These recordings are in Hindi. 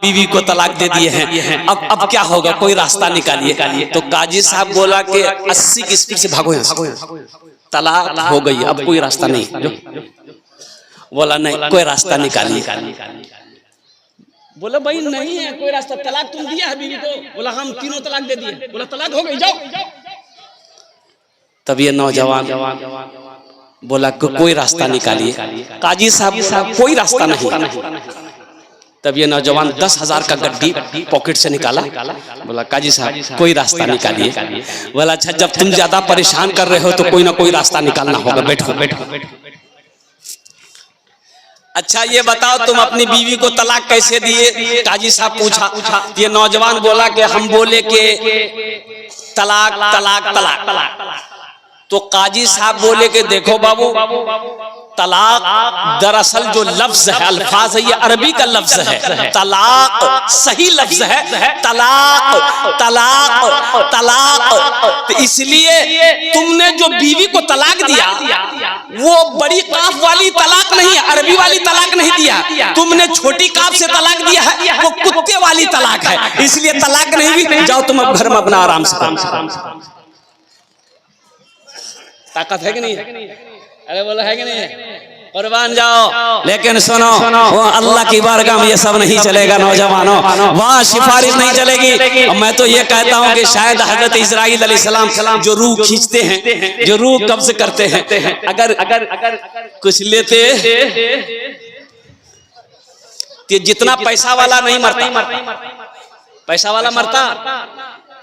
बीवी को तलाक दे दिए हैं, अब क्या होगा, कोई रास्ता निकालिए। तो काजी साहब बोला कि 80 की स्पीड से भागो यहाँ से, तलाक हो गई, अब कोई रास्ता नहीं। बोला नहीं, कोई रास्ता निकालिए। बोला भाई नहीं है कोई रास्ता, तलाक तुम दिया है बीवी को? बोला हम तीनों तलाक दे दिए। बोला तलाक हो गई, जाओ। तब ये नौजवान बोला कोई रास्ता निकालिए। काजी साहब कोई रास्ता नहीं। तब ये नौजवान 10,000 का गड्डी पॉकेट से निकाला। बोला काजी साहब कोई रास्ता निकालिए। बोला अच्छा जब तुम ज्यादा परेशान कर रहे हो तो कोई ना कोई रास्ता निकालना होगा, बैठो। अच्छा ये बताओ तुम अपनी बीवी को तलाक कैसे दिए? काजी साहब पूछा। ये नौजवान बोला कि हम बोले कि तलाक तलाक तलाक। तो काजी साहब बोले कि देखो बाबू, तलाक दरअसल जो लफ्ज है, अल्फाज है, ये अरबी का लफ्ज है। तलाक सही लफ्ज है, तलाक तलाक तलाक। तो इसलिए तुमने जो बीवी को तलाक दिया वो बड़ी काफ वाली तलाक नहीं है, अरबी वाली तलाक नहीं दिया, तुमने छोटी काफ से तलाक दिया है, वो कुत्ते वाली तलाक है, इसलिए तलाक नहीं हुई। जाओ तुम अब घर में अपना आराम से। ताकत है कि नहीं है? अरे बोला है कि नहीं है? कुर्बान जाओ। लेकिन सुनो, वो अल्लाह की बारगाह में ये सब नहीं चलेगा नौजवानों, वहाँ सिफारिश नहीं चलेगी। और मैं तो ये कहता हूँ कि शायद हजरत इस्राइल अलैहिस्सलाम जो रूह खींचते हैं, जो रूह कब्ज करते हैं, अगर कुछ लेते तो जितना पैसा वाला नहीं मरता, पैसा वाला मरता,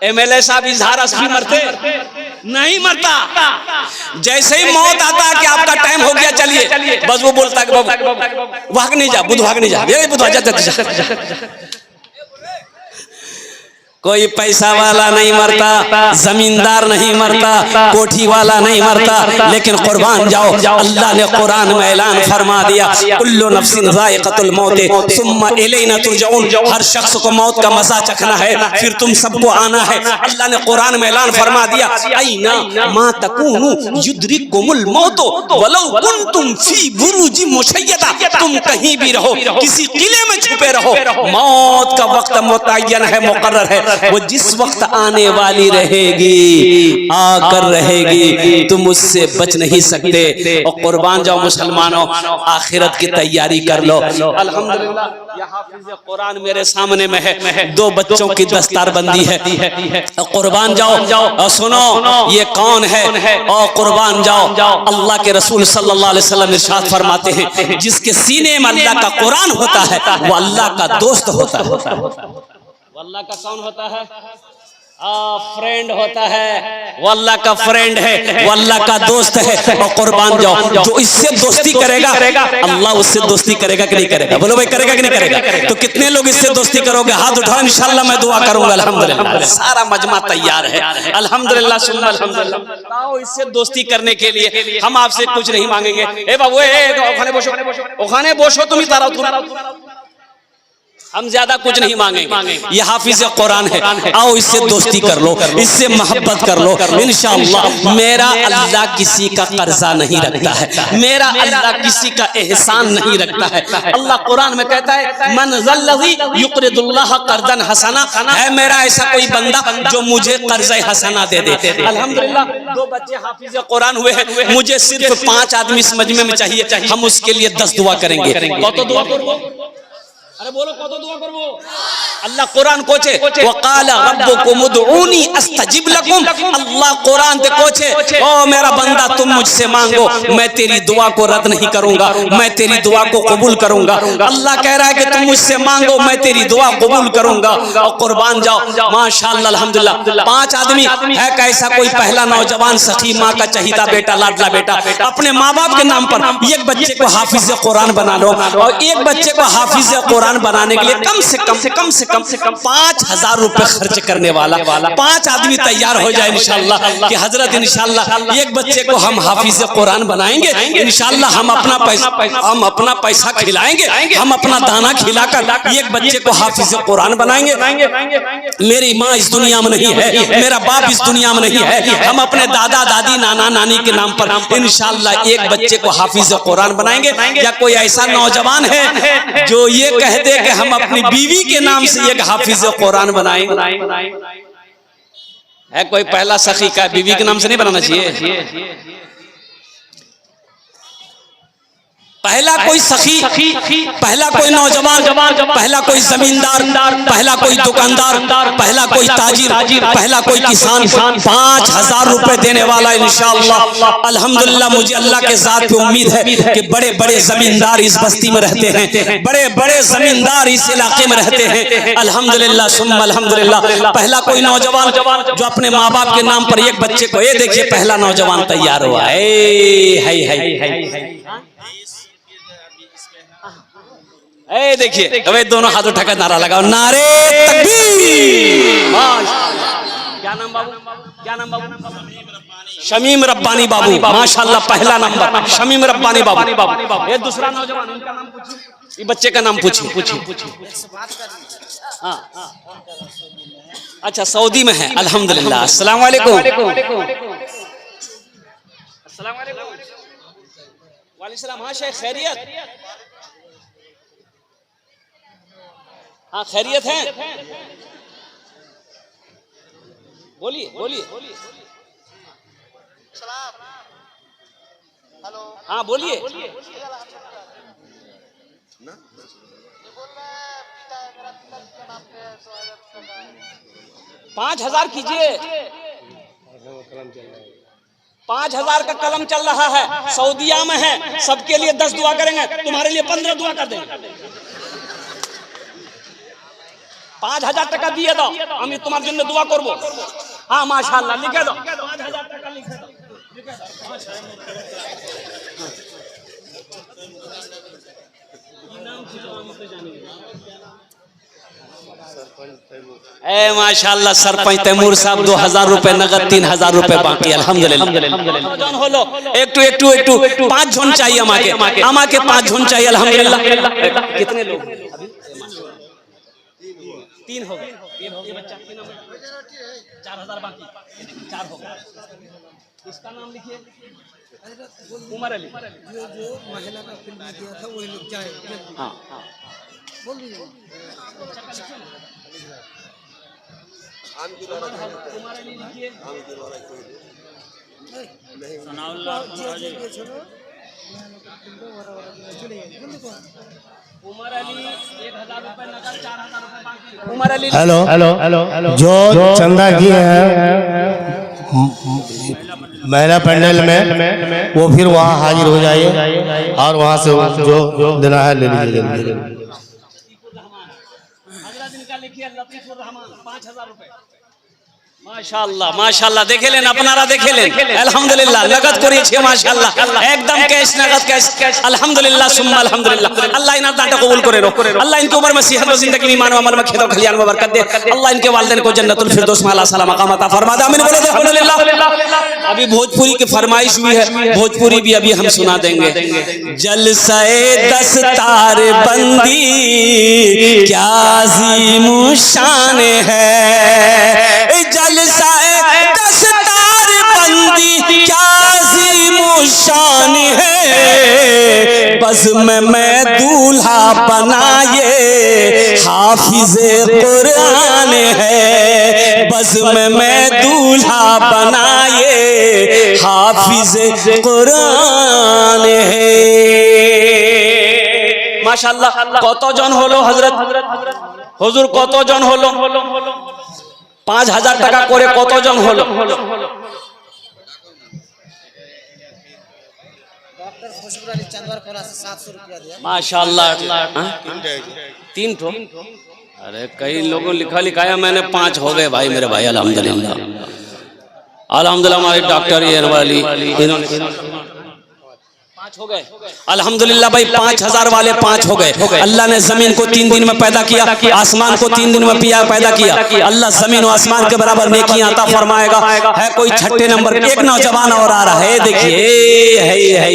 MLA साहब इजहार असफी मरते नहीं, मरता। जैसे ही मौत आता है कि आपका टाइम हो गया चलिए, बस वो बोलता है कि बाबू भाग नहीं जा, बुध भाग नहीं जा, ये बुध जा। कोई पैसा वाला नहीं मरता, जमींदार नहीं मरता, कोठी वाला नहीं मरता, लेकिन कुर्बान जाओ, अल्लाह ने कुरान में ऐलान फरमा दिया, कुल्लु नफ्सिन ज़ाइक़तुल मौत सुम्मा इलैना तुरजऊन। हर शख्स को मौत का मजा चखना है, फिर तुम सबको आना है। अल्लाह ने कुरान में ऐलान फरमा दिया, ऐना मा तकूनु युद्रिकुमुल मौत वलौ कुंतुम फी बुरूजिन मुशय्यदा। तुम कहीं भी रहो, किसी किले में छुपे रहो, मौत का वक्त मुतय्यन है, मुकर्रर है, वो जिस वक्त आने वाली रहेगी, आकर रहेगी, तुम उससे बच नहीं सकते। और कुर्बान जाओ मुसलमानों, आखिरत की तैयारी कर लो। अल्हम्दुलिल्लाह यहाँ हाफिज़ कुरान मेरे सामने में है, 2 बच्चों की दस्तारबंदी है। कुर्बान जाओ, सुनो ये कौन है? और कुर्बान जाओ, अल्लाह के रसूल सल्लल्लाहु अलैहि वसल्लम इरशाद फरमाते हैं, जिसके सीने में अल्लाह का कुरान होता है वो अल्लाह का दोस्त होता है। अल्लाह का कौन होता है? फ्रेंड होता है, वो अल्लाह का फ्रेंड है, वो अल्लाह का दोस्त है। और कुर्बान जाओ, जो इससे दोस्ती करेगा अल्लाह उससे दोस्ती करेगा कि नहीं करेगा? बोलो भाई करेगा कि नहीं करेगा? तो कितने लोग इससे दोस्ती करोगे? हाथ उठाओ, इंशाल्लाह मैं दुआ करूंगा। अल्हम्दुलिल्लाह सारा मजमा तैयार है, अल्हम्दुलिल्लाह सुन्ना अल्हम्दुलिल्लाह। आओ इससे दोस्ती करने के लिए हम आपसे कुछ नहीं मांगेंगे। ए बाबू ओखाने बोशो, ओखाने बोशो, तुम ही तारा, हम ज्यादा कुछ नहीं मांगेंगे। ये हाफिज कुरान है, आओ इससे दोस्ती कर लो, इससे मोहब्बत कर लो, इंशाअल्लाह। मेरा अल्लाह किसी का कर्जा नहीं रखता है, मेरा अल्लाह किसी का एहसान नहीं रखता है। अल्लाह कुरान में कहता है, मन ज़ल्लज़ी युक़रिदुल्लाह क़र्ज़न हसना, है मेरा ऐसा कोई बंदा जो मुझे कर्ज़े हसना दे दे। अल्हम्दुलिल्लाह 2 बच्चे हाफिज कुरान हुए हैं, मुझे सिर्फ 5 आदमी इस मजमे में चाहिए, हम उसके लिए 10 दुआ करेंगे। कौन दुआ करो? अरे बोलो कौन दुआ करबो? अल्लाह कुरान कोचे, वक़ाला रब्बुकुम उदऊनी अस्तजिब लकुम। अल्लाह कुरान ते कोचे, ओ मेरा बंदा तुम मुझसे मांगो, मैं तेरी दुआ को रद्द नहीं करूंगा, मैं तेरी दुआ को कबूल करूंगा। अल्लाह कह रहा है कि तुम मुझसे मांगो, मैं तेरी दुआ कबूल करूंगा। और कुर्बान जाओ, माशाअल्लाह अल्हम्दुलिल्लाह 5 आदमी है। कैसा कोई पहला नौजवान सखी, माँ का चहीता बेटा, लाडला बेटा, अपने माँ बाप के नाम पर एक बच्चे को हाफिज कुरान बना लो, और एक बच्चे को हाफिज कुरान बनाने के लिए कम से कम 5,000 रुपए खर्च करने वाला 5 आदमी तैयार हो जाए इंशाअल्लाह कि हजरत इंशाअल्लाह एक बच्चे को हम हाफिज कुरान बनाएंगे, इंशाअल्लाह हम अपना पैसा खिलाएंगे, हम अपना दाना खिलाकर एक बच्चे को हाफिज कुरान बनाएंगे। मेरी माँ इस दुनिया में नहीं है, मेरा बाप इस दुनिया में नहीं है, हम अपने दादा दादी नाना नानी के नाम पर इंशाअल्लाह एक बच्चे को हाफिज कुरान बनाएंगे। या कोई ऐसा नौजवान है जो ये कह दे कि हम अपनी बीवी के नाम से एक हाफिज कुरान बनाएंगे? है कोई पहला सखी का बीवी के नाम से नहीं बनाना चाहिए? पहला कोई सखी, पहला कोई नौजवान, पहला कोई जमींदार, पहला कोई दुकानदार, पहला कोई ताजिर, पहला कोई किसान 5,000 रुपए देने वाला इंशाअल्लाह। अल्हम्दुलिल्लाह मुझे अल्लाह के ज़ात पे उम्मीद है कि बड़े बड़े जमींदार इस बस्ती में रहते हैं, बड़े बड़े जमींदार इस इलाके में रहते हैं। अल्हम्दुलिल्लाह सुम्मा अल्हम्दुलिल्लाह। पहला कोई नौजवान जो अपने माँ बाप के नाम पर एक बच्चे को, ये देखिए पहला नौजवान तैयार हुआ है। ए देखिए, अबे दोनों हाथ उठाकर नारा लगाओ, नारे तकबीर। क्या नाम बाबू? क्या नाम बाबू? शमीम रब्बानी बाबू, माशाल्लाह पहला नंबर शमीम रब्बानी बाबू। ये दूसरा नौजवान, उनका नाम पूछिए, ये बच्चे का नाम पूछिए। हाँ, अच्छा सऊदी में है, अल्हम्दुलिल्लाह। अस्सलाम वालेकुम। अस्सलाम वालेकुम। वालेकुम सलाम। हाँ शेख, खैरियत? हाँ खैरियत है, बोलिए बोलिए। हेलो, हाँ बोलिए। 5,000 कीजिए। 5,000 का कलम चल रहा है, सऊदीया में है, सबके लिए 10 दुआ करेंगे, तुम्हारे लिए 15 दुआ कर देंगे। 5,000 টাকা দিয়ে দাও, আমি তোমার জন্য দোয়া করব। हाँ माशाअल्लाह, लिखे दो 5,000 টাকা लिखे दो। ए माशाअल्लाह सरपंच तैमूर साहब 2,000 रुपए नगद, 3,000 रुपए बाकी अल्हम्दुलिल्लाह। एक 5 झोन चाहिए আমাকে 5 झोन चाहिए अल्हम्दुलिल्लाह। कितने लोग? 3 हो गए। ये बच्चा 4,000 बाकी, 4 हो गए। इसका नाम लिखिए, उमर अली। जो महिला का फिल्म दिया था वही लोग जाए। हाँ बोल दीजिए। उमर अली लिखिए। उमर अली 1,000 रुपए नगद, 4,000 रुपए बाकी। Umar Ali. Hello hello hello. जो चंदा किए हैं महिला पंडाल में, वो फिर वहाँ हाजिर हो जाइए और वहाँ से जो देना है ले लीजिए जल्दी। माशाअल्लाह माशाअल्लाह, देखे लेन अपनारा, देखे लेन अल्हम्दुलिल्लाह। नगद करिए माशाअल्लाह, एकदम कैश नगद कैश अल्हम्दुलिल्लाह सुम्मा अल्हम्दुलिल्लाह। अल्लाह इन दाता कबूल करे रो, अल्लाह इनकी उम्र में सेहत और जिंदगी ईमान और अमल में खैर और खलियान में बरकत दे। अल्लाह इनके वालिदैन को जन्नतुल फिरदौस में आला साला मकाम अता फरमा दे। आमीन बोलो अल्हम्दुलिल्लाह। अभी भोजपुरी की फरमाइश हुई है, भोजपुरी भी अभी हम सुना देंगे। जलसाए दस्तार बंदी क्या अज़ीम शान है, जलसाए दस्तार बंदी क्या अज़ीम शान है। बज़्म में दूल्हा बनाए हाफिज़े कुरान है, बज़्म में दूल्हा बनाए हाफिज़े कुरान है। माशाअल्लाह। कत जन हलो हजरत हुजूर, कत जन हलो? 5,000 টাকা করে কতজন হলো? माशाअल्लाह 3 ठो। अरे कई लोगों लिखा लिखाया मैंने 5 हो गए भाई मेरे भाई अल्हम्दुलिल्लाह अल्हम्दुलिल्लाह। हमारे डॉक्टर ये वाली इन्होंने 5 हो गए अल्हम्दुलिल्लाह भाई, 5000 वाले 5 हो गए। अल्लाह ने जमीन को 3 दिन में पैदा किया, आसमान को 3 दिन में पैदा किया। अल्लाह जमीन और आसमान के बराबर नेकियां अता फरमाएगा। है कोई छठे नंबर एक नौजवान और आ रहा है, देखिए है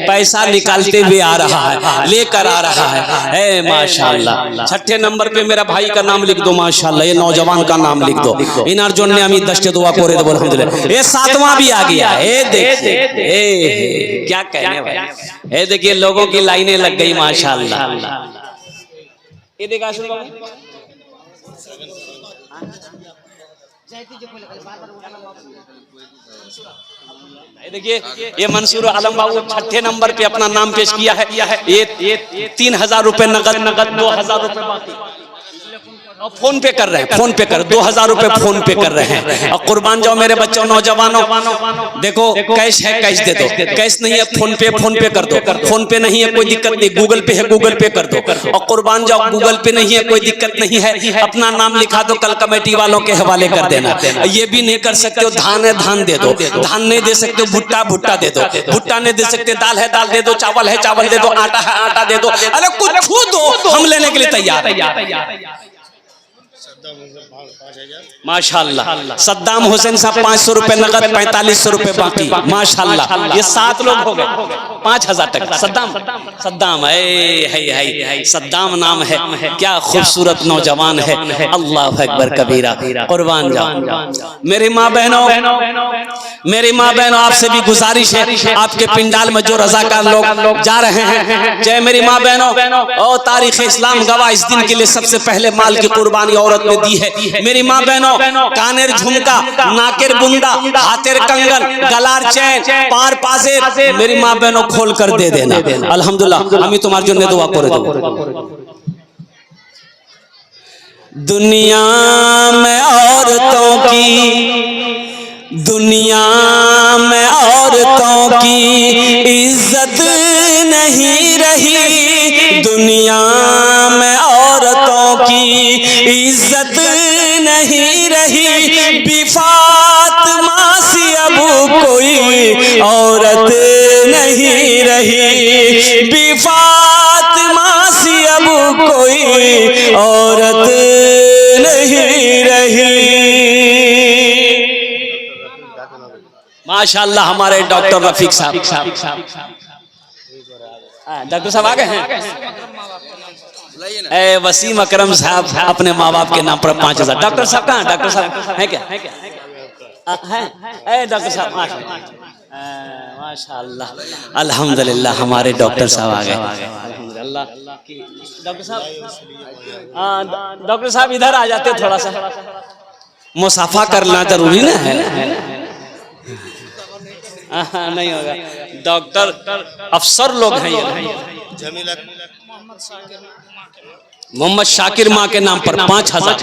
पैसा निकालते हुए आ रहा है, लेकर आ रहा है माशाअल्लाह। छठे नंबर पे मेरा भाई का नाम लिख दो माशाअल्लाह, ये नौजवान का नाम लिख दो। इनार जोन ने अमी दश्ते दुआ करे दो अल्हम्दुलिल्लाह। ये 7वां भी आ गया, ये देखिए क्या कहने भाई, ये देखिए लोगों की लाइनें लग गई माशाअल्लाह। ये देखा देखिए, ये मंसूर आलम बाबू छठे नंबर पे अपना नाम पेश किया है। ये 3000 रुपए नगद 2000 रुपए बाकी फोन पे कर रहे हैं, फोन पे कर 2000 रुपए फोन पे कर रहे हैं। और कुर्बान जाओ मेरे बच्चों नौजवानों, देखो कैश है कैश दे दो, कैश नहीं है फोन पे कर दो, फोन पे नहीं है कोई दिक्कत नहीं, गूगल पे है गूगल पे कर दो। और कुर्बान जाओ गूगल पे नहीं है कोई दिक्कत नहीं है, अपना नाम लिखा दो, कल कमेटी वालों के हवाले कर देना। ये भी नहीं कर सकते हो, धान है धान दे दो, धान नहीं दे सकते भुट्टा भुट्टा दे दो, भुट्टा नहीं दे सकते दाल है दाल दे दो, चावल है चावल दे दो, आटा है आटा दे दो। अरे कुछ छू दो, हम लेने के लिए तैयार। माशाअल्लाह सद्दाम हुसैन साहब 500 रुपए नगद 4500 रुपए बाकी माशाअल्लाह। ये 7 लोग हो गए 5000 टका। सद्दाम है सद्दाम नाम है, क्या खूबसूरत नौजवान है। अल्लाह अकबर कबीरा। कुर्बान जाओ मेरी माँ बहनों, मेरी माँ बहनों आपसे भी गुजारिश है, आपके पिंडाल में जो रज़ाकार लोग जा रहे हैं, चाहे मेरी माँ बहनों और तारीख इस्लाम गवाह इस दिन के लिए सबसे पहले माल की कुर्बानी औरत ने दी है। मेरी माँ बहनों कानेर झुमका, नाकेर बुंदा, हाथेर कंगन, गलार चैन, पार पाजेर मेरी माँ बहनों खोल कर दे देना अल्हम्दुलिल्लाह। हमें तुम्हारे जो दुआ करे दो। दुनिया में औरतों की, दुनिया में औरतों की इज्जत नहीं रही, दुनिया में औरतों की इज्जत नहीं रही। बिफातिमा सी अब कोई औरत नहीं रही, बिफातिमा सी अब कोई औरत नहीं रही। माशाअल्लाह हमारे डॉक्टर रफीक साहब, डॉक्टर साहब आ गए हैं। वसीम अकरम साहब अपने माँ बाप के नाम पर 5000। डॉक्टर साहब कहाँ, डॉक्टर साहब है क्या है? डॉक्टर साहब माशाअल्लाह अल्हम्दुलिल्लाह हमारे डॉक्टर साहब आ गए अल्लाह। डॉक्टर साहब, डॉक्टर साहब इधर आ जाते थोड़ा सा, मुसाफा करना जरूरी ना है। नहीं होगा, डॉक्टर अफसर लोग हैं। मोहम्मद शाकिर माँ के नाम पर 5000।